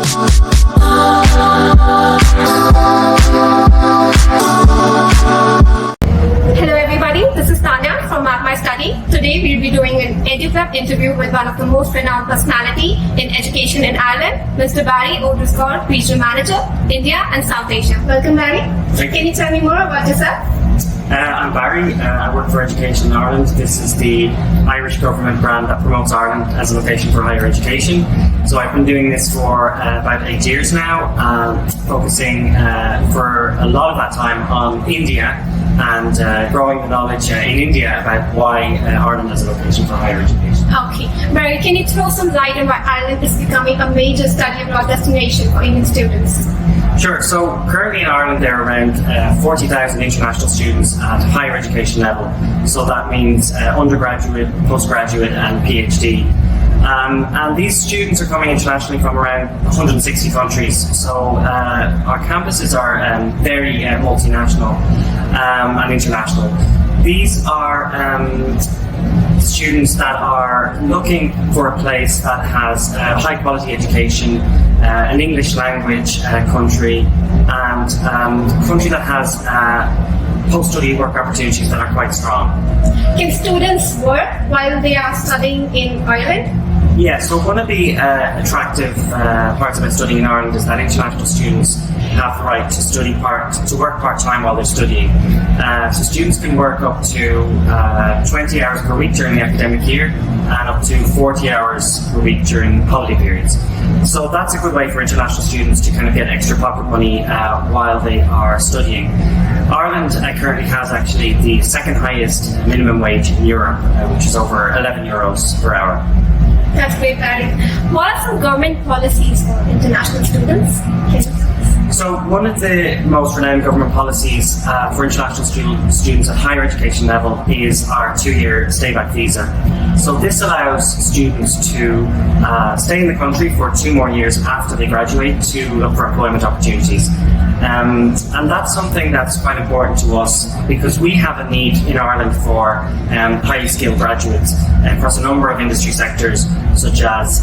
Hello everybody, this is Tanya from MapMyStudy. Today we'll be doing an EduClub interview with one of the most renowned personality in education in Ireland, Mr. Barry O'Driscoll, Regional Manager, India and South Asia. Welcome Barry. Can you tell me more about yourself? I'm Barry. I work for Education in Ireland. This is the Irish government brand that promotes Ireland as a location for higher education. So I've been doing this for about 8 years now, focusing for a lot of that time on India and growing the knowledge in India about why Ireland is a location for higher education. Okay. Barry, can you throw some light on why Ireland is becoming a major study abroad destination for Indian students? Sure. So currently in Ireland there are around 40,000 international students at higher education level. So that means undergraduate, postgraduate and PhD. And these students are coming internationally from around 160 countries. So our campuses are very multinational and international. These are students that are looking for a place that has high quality education, an English language country, and a country that has post-study work opportunities that are quite strong. Can students work while they are studying in Ireland? Yeah, so one of the attractive parts about studying in Ireland is that international students have the right to work part-time while they're studying. So students can work up to 20 hours per week during the academic year and up to 40 hours per week during holiday periods. So that's a good way for international students to kind of get extra pocket money while they are studying. Ireland currently has actually the second highest minimum wage in Europe, which is over 11 euros per hour. That's great, Barry. What are some government policies for international students? So one of the most renowned government policies for international students at higher education level is our 2-year stay-back visa. So this allows students to stay in the country for 2 more years after they graduate to look for employment opportunities. And that's something that's quite important to us because we have a need in Ireland for highly skilled graduates across a number of industry sectors such as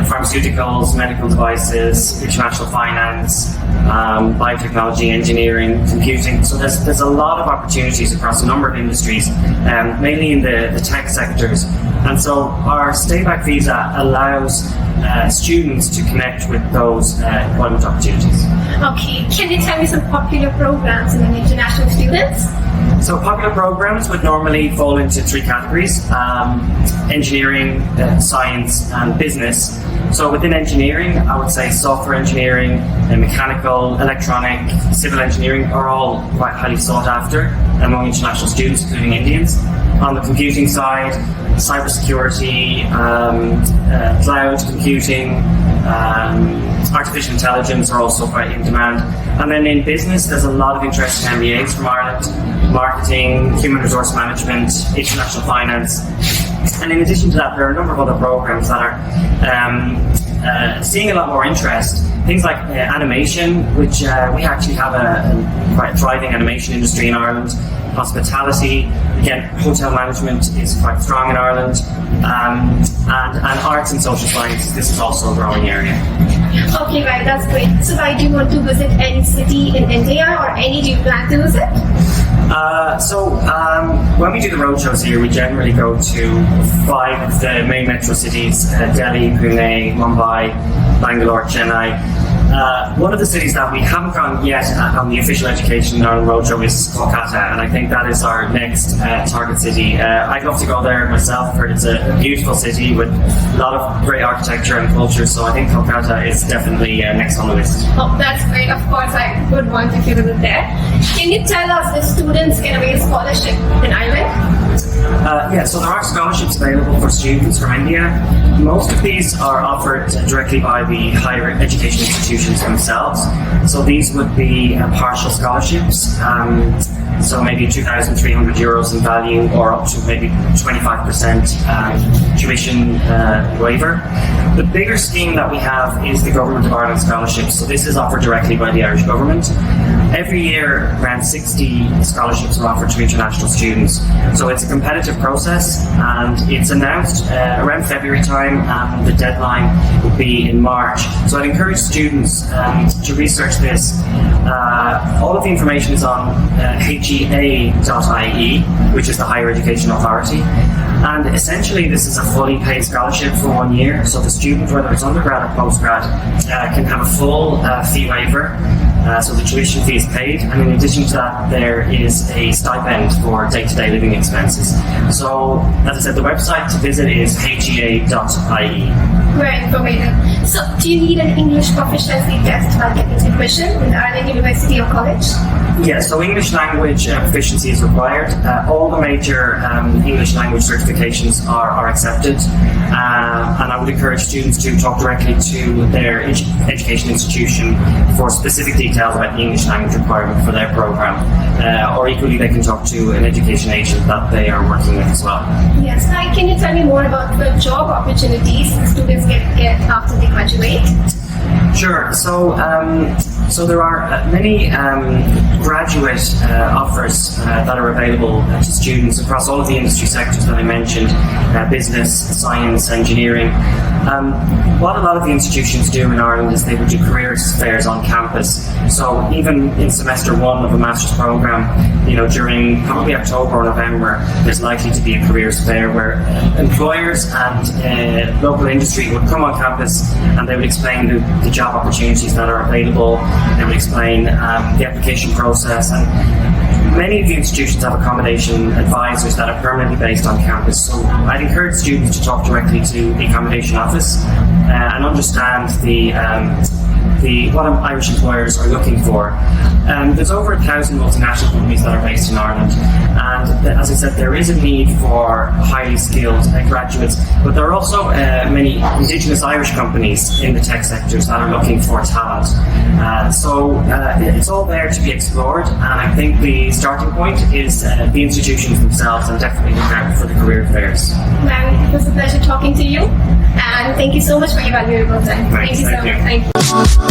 pharmaceuticals, medical devices, international finance, biotechnology, engineering, computing. So there's a lot of opportunities across a number of industries, mainly in the tech sectors. And so our stay-back visa allows students to connect with those employment opportunities. Okay, can you tell me some popular programs in international students? So popular programs would normally fall into 3 categories: engineering, science and business. So within engineering, I would say software engineering, mechanical, electronic, civil engineering are all quite highly sought after among international students, including Indians. On the computing side, cybersecurity, cloud computing, artificial intelligence are also quite in demand. And then in business, there's a lot of interest in MBAs from Ireland: marketing, human resource management, international finance. And in addition to that, there are a number of other programs that are seeing a lot more interest. Things like animation, which we actually have a quite thriving animation industry in Ireland. Hospitality, again, hotel management is quite strong in Ireland, and arts and social sciences. This is also a growing area. Okay, right, that's great. So, do you want to visit any city in India, or any do you plan to visit? When we do the roadshows here, we generally go to 5 of the main metro cities: Delhi, Pune, Mumbai, Bangalore, Chennai. One of the cities that we haven't gone yet on the official Education Ireland Roadshow is Kolkata, and I think that is our next target city. I'd love to go there myself. I've heard it's a beautiful city with a lot of great architecture and culture, so I think Kolkata is definitely next on the list. Oh, that's great. Of course, I would want to visit there. Can you tell us if students can avail scholarship in Ireland? So there are scholarships available for students from India. Most of these are offered directly by the higher education institutions institutions themselves. So these would be partial scholarships, so maybe €2,300 in value, or up to maybe 25% tuition waiver. The bigger scheme that we have is the Government of Ireland Scholarships. So this is offered directly by the Irish government. Every year, around 60 scholarships are offered to international students. So it's a competitive process, and it's announced around February time, and the deadline will be in March. So I'd encourage students to research this. All of the information is on HEA.ie, which is the Higher Education Authority. And essentially, this is a fully paid scholarship for 1 year. So the student, whether it's undergrad or postgrad, can have a full fee waiver. So the tuition fee is paid, and in addition to that, there is a stipend for day-to-day living expenses. So, as I said, the website to visit is hea.ie. Very informative. So, do you need an English proficiency test while getting admission in Ireland University or college? Yeah, so English language proficiency is required. All the major English language certifications are accepted, and I would encourage students to talk directly to their education institution for specific details about the English language requirement for their program, or equally they can talk to an education agent that they are working with as well. Yes, hi, can you tell me more about the job opportunities students get after they graduate? Sure. So there are many graduate offers that are available to students across all of the industry sectors that I mentioned, business, science, engineering. What a lot of the institutions do in Ireland is they would do careers fairs on campus. So even in semester 1 of a master's program, during probably October or November, there's likely to be a careers fair where employers and local industry would come on campus, and they would explain the job opportunities that are available. They would explain the application process, and many of the institutions have accommodation advisors that are permanently based on campus. So I'd encourage students to talk directly to the accommodation office and understand what Irish employers are looking for. There's over 1,000 multinational companies that are based in Ireland, and as I said, there is a need for highly skilled graduates, but there are also many Indigenous Irish companies in the tech sectors that are looking for talent. So it's all there to be explored, and I think the starting point is the institutions themselves, and definitely look out for the career fairs. Larry, it was a pleasure talking to you, and thank you so much for your valuable time. Thank you so much. Thank you.